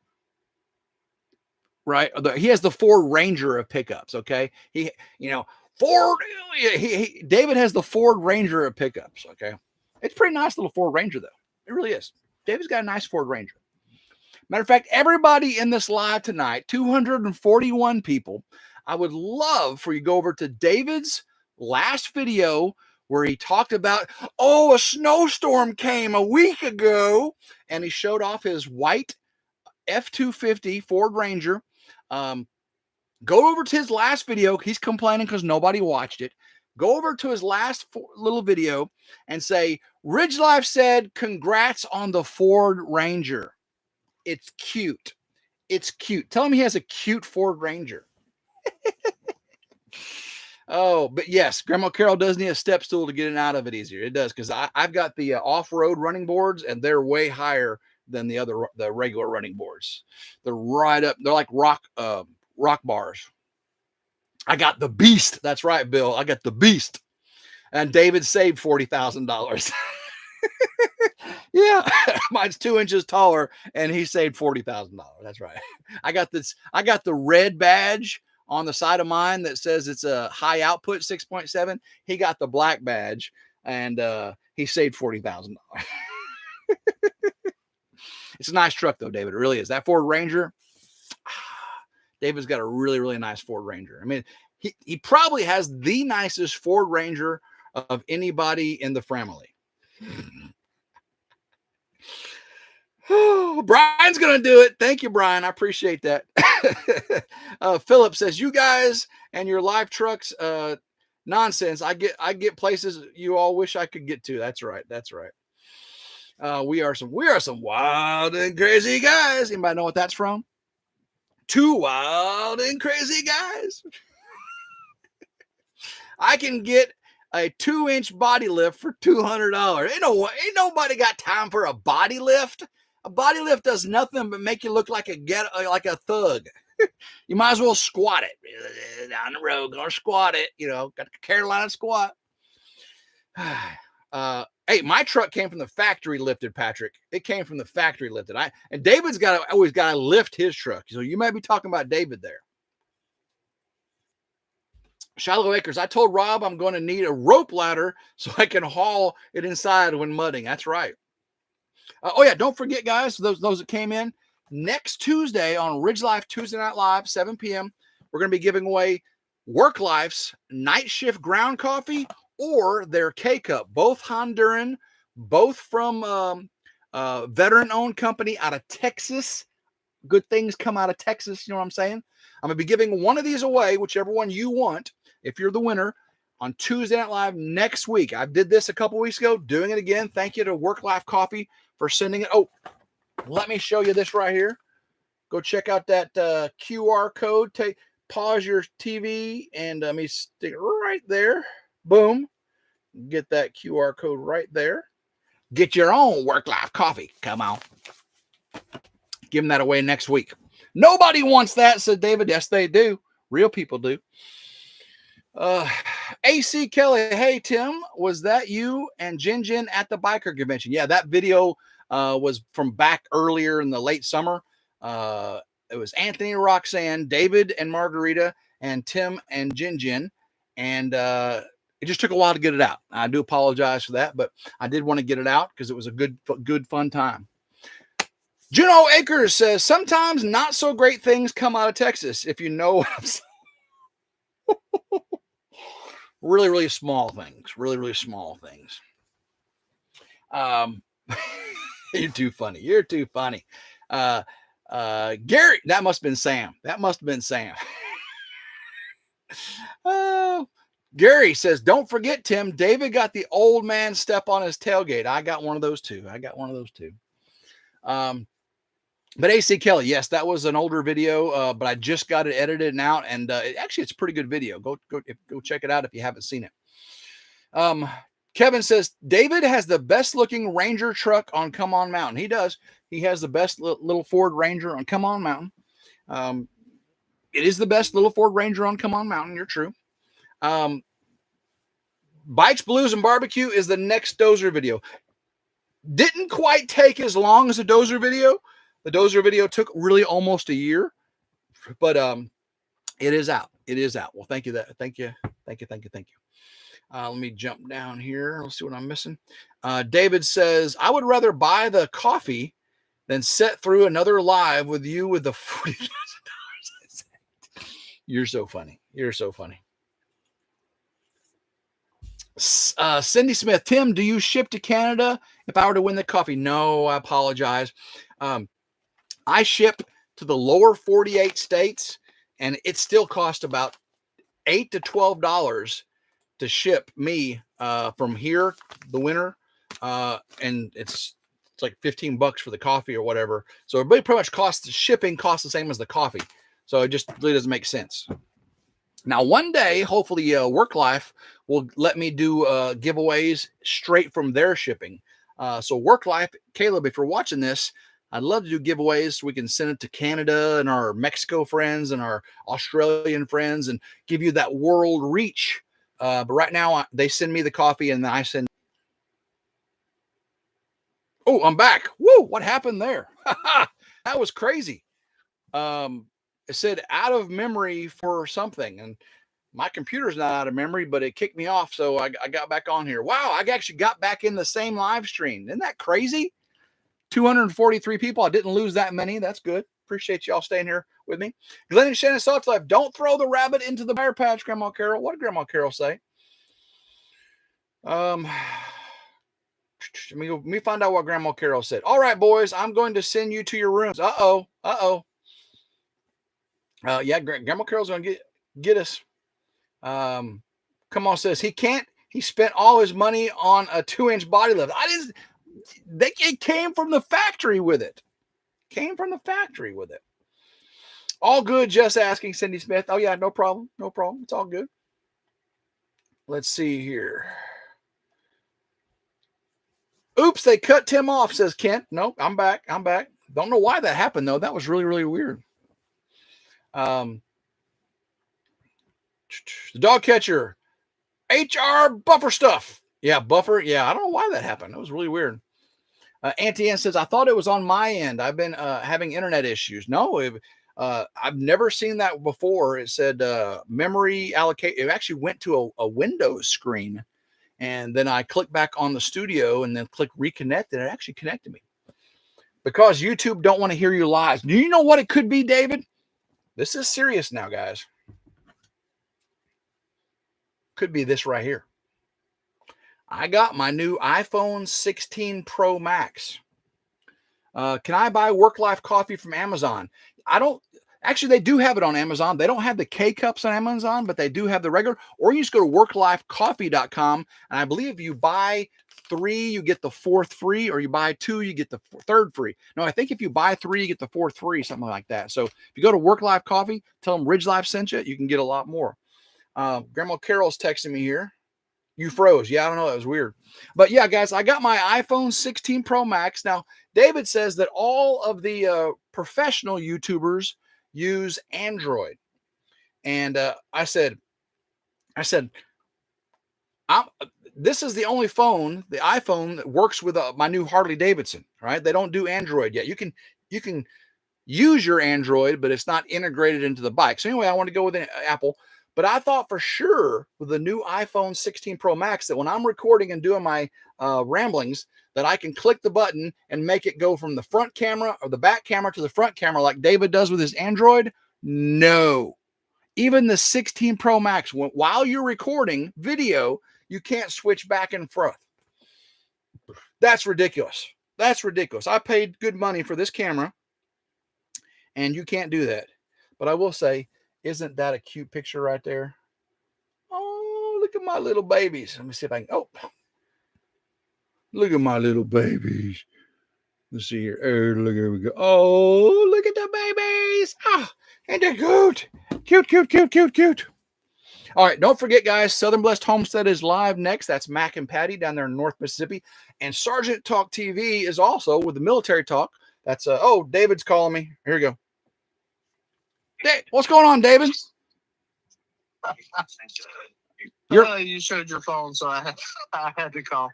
right? He has the Ford Ranger of pickups. Okay. Ford. David has the Ford Ranger at pickups. Okay. It's a pretty nice little Ford Ranger, though. It really is. David's got a nice Ford Ranger. Matter of fact, everybody in this live tonight, 241 people, I would love for you to go over to David's last video where he talked about, oh, a snowstorm came a week ago, and he showed off his white F-250 Ford Ranger. Go over to his last video. He's complaining because nobody watched it. Go over to his last little video and say, RidgeLife said, congrats on the Ford Ranger. It's cute. It's cute. Tell him he has a cute Ford Ranger. Oh, but yes, Grandma Carol does need a step stool to get in out of it easier. It does, because I've got the off-road running boards, and they're way higher than the regular running boards. They're right up. They're like rock bars. I got the beast. That's right, Bill. I got the beast. And David saved $40,000. Yeah, mine's 2 inches taller, and he saved $40,000. That's right. I got the red badge on the side of mine that says it's a high output 6.7. He got the black badge, and he saved $40,000. It's a nice truck, though, David. It really is. That Ford Ranger. David's got a really, really nice Ford Ranger. I mean, he probably has the nicest Ford Ranger of anybody in the family. Oh, Brian's gonna do it. Thank you, Brian. I appreciate that. Philip says, you guys and your live trucks nonsense. I get places you all wish I could get to. That's right. That's right. We are some wild and crazy guys. Anybody know what that's from? Two wild and crazy guys. I can get a 2-inch body lift for $200. Ain't nobody got time for a body lift. A body lift does nothing but make you look like a thug. You might as well squat it down the road. Gonna squat it. Got the Carolina squat. Hey, my truck came from the factory lifted, Patrick. It came from the factory lifted. And David's always got to lift his truck. So you may be talking about David there. Shallow Acres. I told Rob I'm going to need a rope ladder so I can haul it inside when mudding. That's right. Oh yeah, don't forget, guys, those that came in, next Tuesday on RidgeLife Tuesday Night Live, 7 p.m., we're going to be giving away WorkLife's Night Shift Ground Coffee or their K-Cup, both Honduran, both from veteran-owned company out of Texas. Good things come out of Texas, you know what I'm saying? I'm going to be giving one of these away, whichever one you want, if you're the winner, on Tuesday Night Live next week. I did this a couple weeks ago, doing it again. Thank you to WorkLife Coffee for sending it. Oh, let me show you this right here. Go check out that QR code. Pause your TV and let me stick it right there. Boom. Get that QR code right there. Get your own WorkLife Coffee. Come on. Give them that away next week. Nobody wants that, said David. Yes, they do. Real people do. AC Kelly, hey, Tim, was that you and Jin at the biker convention? Yeah, that video was from back earlier in the late summer. It was Anthony and Roxanne, David and Margarita, and Tim and Jin. And it just took a while to get it out. I do apologize for that, but I did want to get it out because it was a good, fun time. Juno Akers says, sometimes not so great things come out of Texas, if you know what I'm saying. Really, really small things. Really, really small things. You're too funny. You're too funny. Gary, that must have been Sam. That must have been Sam. Gary says, don't forget, Tim, David got the old man step on his tailgate. I got one of those too. But AC Kelly, yes, that was an older video, but I just got it edited and out, and actually, it's a pretty good video. Go check it out if you haven't seen it. Kevin says David has the best looking Ranger truck on Come On Mountain. He does. He has the best little Ford Ranger on Come On Mountain. It is the best little Ford Ranger on Come On Mountain. You're true. Bikes, Blues, and Barbecue is the next Dozer video. Didn't quite take as long as the Dozer video. The Dozer video took really almost a year, but it is out. It is out. Well, thank you. Thank you. Let me jump down here. Let's see what I'm missing. David says, I would rather buy the coffee than sit through another live with you with the $40,000. You're so funny. Cindy Smith, Tim, do you ship to Canada if I were to win the coffee? No, I apologize. I ship to the lower 48 states, and it still costs about $8 to $12 to ship me from here, the winter, and it's like $15 for the coffee or whatever. So everybody pretty much the shipping costs the same as the coffee. So it just really doesn't make sense. Now, one day, hopefully, WorkLife will let me do giveaways straight from their shipping. So WorkLife, Caleb, if you're watching this, I'd love to do giveaways so we can send it to Canada and our Mexico friends and our Australian friends and give you that world reach. But right now, they send me the coffee and I send. Oh, I'm back. Woo, what happened there? That was crazy. It said out of memory for something, and my computer's not out of memory, but it kicked me off. So I got back on here. Wow, I actually got back in the same live stream. Isn't that crazy? 243 people. I didn't lose that many. That's good. Appreciate y'all staying here with me. Glenn and Shannon Soft Life. Don't throw the rabbit into the briar patch, Grandma Carol. What did Grandma Carol say? Let me find out what Grandma Carol said. All right, boys, I'm going to send you to your rooms. Yeah, Grandma Carol's going to get us. Come on, says he can't. He spent all his money on a 2-inch body lift. It came from the factory with it. All good, just asking, Cindy Smith. Oh, yeah, no problem. It's all good. Let's see here. Oops, they cut Tim off, says Kent. Nope, I'm back. Don't know why that happened, though. That was really, really weird. The dog catcher. HR buffer stuff. Yeah, buffer. Yeah, I don't know why that happened. That was really weird. Auntie Ann says, I thought it was on my end. I've been having internet issues. No, I've never seen that before. It said memory allocate. It actually went to a Windows screen. And then I clicked back on the studio and then click reconnect, and it actually connected me. Because YouTube don't want to hear your lies. Do you know what it could be, David? This is serious now, guys. Could be this right here. I got my new iPhone 16 Pro Max. Can I buy WorkLife coffee from Amazon? Actually, they do have it on Amazon. They don't have the K-Cups on Amazon, but they do have the regular. Or you just go to worklifecoffee.com. And I believe if you buy 3, you get the 4th free, or you buy 2, you get the 3rd free. No, I think if you buy 3, you get the 4th free, something like that. So if you go to WorkLife Coffee, tell them RidgeLife sent you, you can get a lot more. Grandma Carol's texting me here. You froze. Yeah, I don't know. That was weird. But yeah, guys, I got my iPhone 16 Pro Max. Now, David says that all of the professional YouTubers use Android. And I said, this is the only phone, the iPhone, that works with my new Harley Davidson, right? They don't do Android yet. You can use your Android, but it's not integrated into the bike. So anyway, I want to go with an Apple. But I thought for sure with the new iPhone 16 Pro Max that when I'm recording and doing my ramblings, that I can click the button and make it go from the front camera or the back camera to the front camera like David does with his Android. No. Even the 16 Pro Max, while you're recording video, you can't switch back and forth. That's ridiculous. I paid good money for this camera, and you can't do that. But I will say, isn't that a cute picture right there? Oh, look at my little babies. Let me see if I can. Oh, look at my little babies. Let's see here. Oh, look, here we go. Oh, look at the babies. Ah, and they're cute. Cute. All right, don't forget, guys, Southern Blessed Homestead is live next. That's Mac and Patty down there in North Mississippi. And Sergeant Talk TV is also with the military talk. That's, David's calling me. Here we go. What's going on, David? You showed your phone, so I had to call.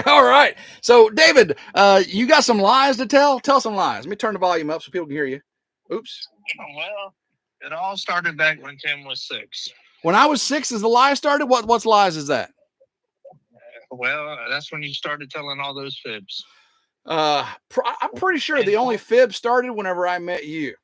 All right. So, David, you got some lies to tell? Tell some lies. Let me turn the volume up so people can hear you. Oops. Well, It all started back when Tim was 6. When I was 6, is the lie started? What's lies is that? Well, that's when you started telling all those fibs. I'm pretty sure the only fib started whenever I met you.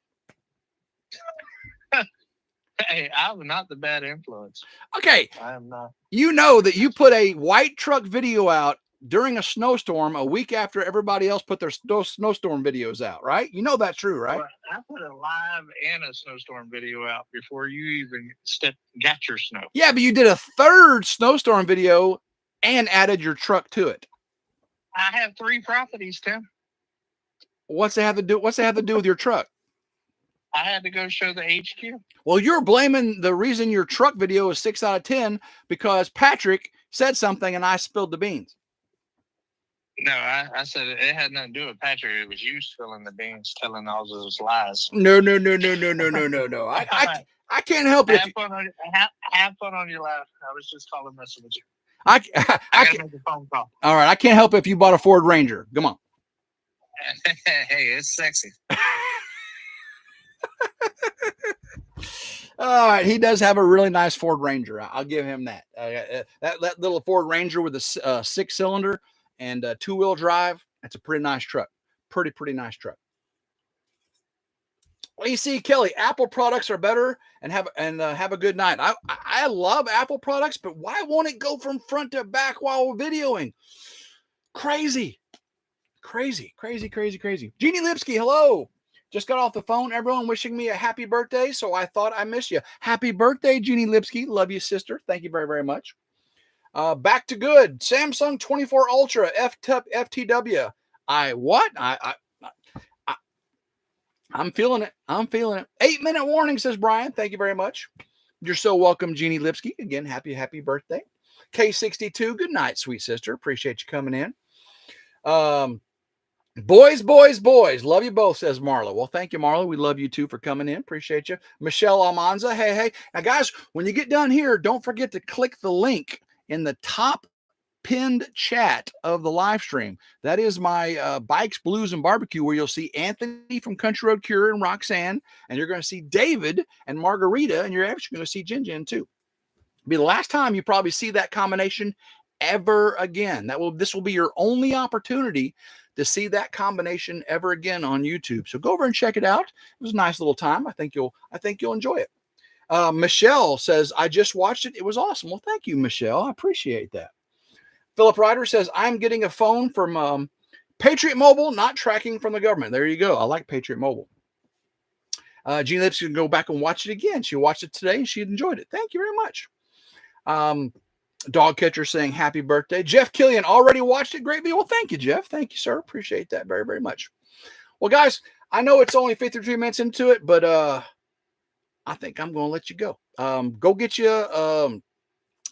Hey, I'm not the bad influence. Okay. I am not. You know that you put a white truck video out during a snowstorm a week after everybody else put their snowstorm videos out, right? You know that's true, right? Well, I put a live and a snowstorm video out before you even got your snow. Yeah, but you did a third snowstorm video and added your truck to it. I have 3 properties, Tim. What's it have to do with your truck? I had to go show the HQ. Well, you're blaming the reason your truck video is 6 out of 10 because Patrick said something and I spilled the beans. No, I said it had nothing to do with Patrick. It was you spilling the beans, telling all those lies. No. I can't help it. Have fun on your laugh. I was just calling messing with you. I gotta make a phone call. All right, I can't help it if you bought a Ford Ranger. Come on. Hey, it's sexy. All right, he does have a really nice Ford Ranger. I'll give him that. That little Ford Ranger with a 6-cylinder and 2-wheel drive. That's a pretty nice truck. Pretty nice truck. Well, you see, Kelly, Apple products are better and have a good night. I love Apple products, but why won't it go from front to back while we're videoing? Crazy. Jeannie Lipsky, hello. Just got off the phone. Everyone wishing me a happy birthday, so I thought I missed you. Happy birthday, Jeannie Lipsky. Love you, sister. Thank you very, very much. Back to good. Samsung 24 Ultra FTW. I'm feeling it. 8-minute warning, says Brian. Thank you very much. You're so welcome, Jeannie Lipsky. Again, happy birthday. K62, good night, sweet sister. Appreciate you coming in. Boys. Love you both, says Marla. Well, thank you, Marla. We love you too for coming in. Appreciate you. Michelle Almanza. Hey. Now, guys, when you get done here, don't forget to click the link in the top pinned chat of the live stream. That is my Bikes, Blues, and Barbecue, where you'll see Anthony from Country Road Cure and Roxanne, and you're going to see David and Margarita, and you're actually going to see Jin too. It'll be the last time you probably see that combination ever again. This will be your only opportunity to see that combination ever again on YouTube. So go over and check it out. It was a nice little time. I think you'll enjoy it. Michelle says, I just watched it. It was awesome. Well, thank you, Michelle. I appreciate that. Philip Ryder says, I'm getting a phone from Patriot Mobile, not tracking from the government. There you go. I like Patriot Mobile. Jean Lips can go back and watch it again. She watched it today and she enjoyed it. Thank you very much. Dog Catcher saying happy birthday. Jeff Killian already watched it. Great video. Well, thank you, Jeff. Thank you, sir. Appreciate that very, very much. Well, guys, I know it's only 53 minutes into it, but I think I'm going to let you go. Go get you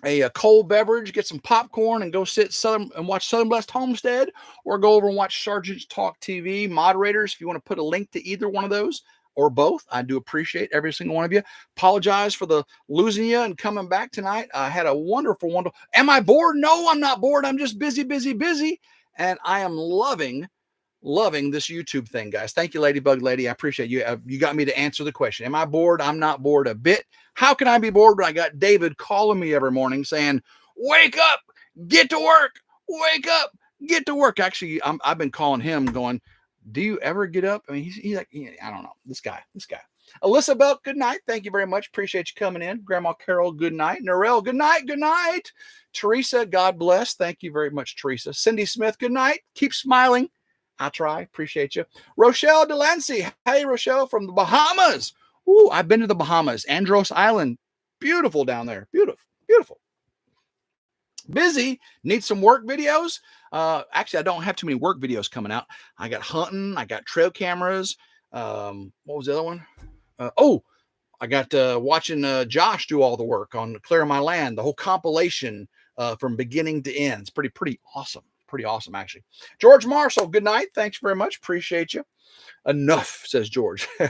a cold beverage, get some popcorn, and go sit and watch Southern Blessed Homestead, or go over and watch Sergeant's Talk TV. Moderators, if you want to put a link to either one of those or both, I do appreciate every single one of you. Apologize for the losing you and coming back tonight. I had a wonderful. Am I bored? No, I'm not bored. I'm just busy. And I am loving this YouTube thing, guys. Thank you, Ladybug Lady. I appreciate you. You got me to answer the question. Am I bored? I'm not bored a bit. How can I be bored when I got David calling me every morning saying, wake up, get to work, wake up, get to work. Actually, I've been calling him going, do you ever get up? I mean, he's like, I don't know. This guy. Alyssa Belt, good night. Thank you very much. Appreciate you coming in. Grandma Carol, good night. Norel, good night. Teresa, God bless. Thank you very much, Teresa. Cindy Smith, good night. Keep smiling. I try. Appreciate you. Rochelle Delancey. Hey, Rochelle from the Bahamas. Ooh, I've been to the Bahamas. Andros Island. Beautiful down there. Beautiful. Busy. Need some work videos. Actually, I don't have too many work videos coming out. I got hunting. I got trail cameras. What was the other one? I got watching Josh do all the work on Clear My Land, the whole compilation from beginning to end. It's pretty awesome. Pretty awesome, actually. George Marshall, good night. Thanks very much. Appreciate you. Enough, says George. All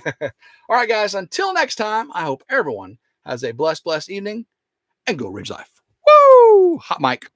right, guys. Until next time, I hope everyone has a blessed evening, and go Ridge Life. Woo! Hot mic.